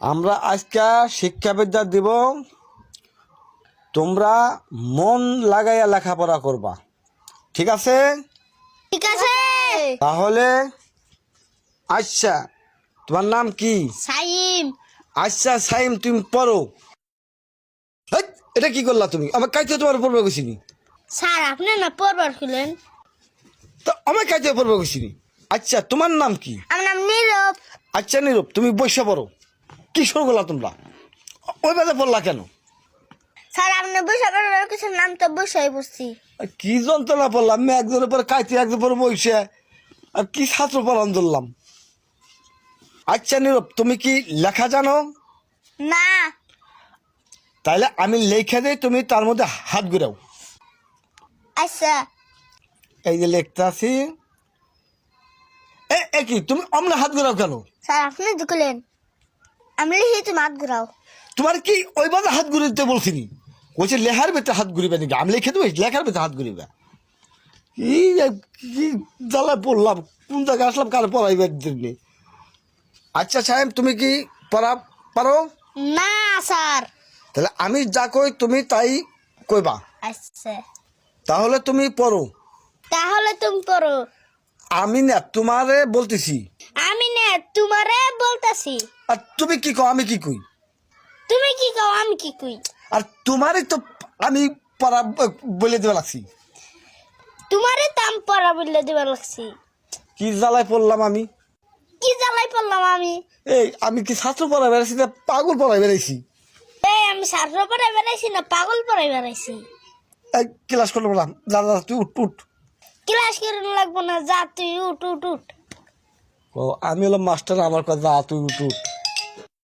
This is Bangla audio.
আমরা আজকে শিক্ষাবিদ্যা দিব, তোমরা মন লাগাইয়া লেখাপড়া করবা, ঠিক আছে? ঠিক আছে। তাহলে আচ্ছা, তোমার নাম কি? সাইম। আচ্ছা সাইম, তুমি পড়ো। হেৎ, এটা কি করলা তুমি? আমার কাইতে তোমার পড়বে গেছিনি। স্যার আপনি না পড়বার খুলেন। তো আমার কাইতে পড়বে গেছিনি। আচ্ছা তোমার নাম কি? আমার নাম নীরব। আচ্ছা নীরব, তুমি বসে পড়ো। কি শুরু করলা তোমরা? ওই বাজে পড়লা কেন? স্যার আপনি বসে পড়বার কিছু নাম তো বসেই বসছি। আর কি যন্ত্রণা পড়লাম, আমি একজনের পর কাইতে একজন পর বসে আর কি ছাত্র পড়ান ধরলাম। আচ্ছা নীরব, তুমি কি লেখা জানো? না। তাইলে আমি লেখা দিই, তুমি তার মধ্যে হাত ঘুরাও। আচ্ছা। এই যে লেখতে আছি। এ কি তুমি অমনে হাত ঘুরাও কেন? স্যার আপনি ঢুকলেন, আমি লিখি তুমি হাত ঘুরাও। তোমার কি ওই বাজে হাত ঘুরিতে বলছিনি? বলছে লেখার ভেতরে হাত ঘুরিবে নাকি? আমি লিখে দেবো লেখার ভেতরে হাত ঘুরিবে? কি জ্বালায় পড়লাম, কোন জায়গায় আসলাম, কার পড়াইবার জন্য? আচ্ছা সাহেব, তুমি কি পড়া পারো? না স্যার। তাহলে আমি যা কই তুমি তাই কইবা। আচ্ছা তাহলে তুমি পড়ো। তাহলে তুমি পড়ো। আমি না তোমারে বলতেছি। আমি না তোমারে বলতাছি। আর তুমি কি কও, আমি কি কই? তুমি কি কও আমি কি কই? আর তোমারই তো আমি পড়া বলে দেওয়া লাগছি। তোমারে তাম পড়া বললে দিবার লাগছি। কি জ্বালায় পড়লাম আমি? কি জ্বালাই পড়লাম আমি? এই আমি কি ছাত্র পড়াই বেড়াইছি না পাগল পড়াই বেড়াইছি? এই আমি ছাত্র পড়াই বেড়াইছি না পাগল পড়াই বেড়াইছি? এই ক্লাস করতে বললাম, যা যা তুই উঠ উঠ। ক্লাস করে লাগবো না, যা তুই উঠ উঠ উঠ। ও আমি হলাম মাস্টার, আমার কথা যা তুই উঠ উঠ।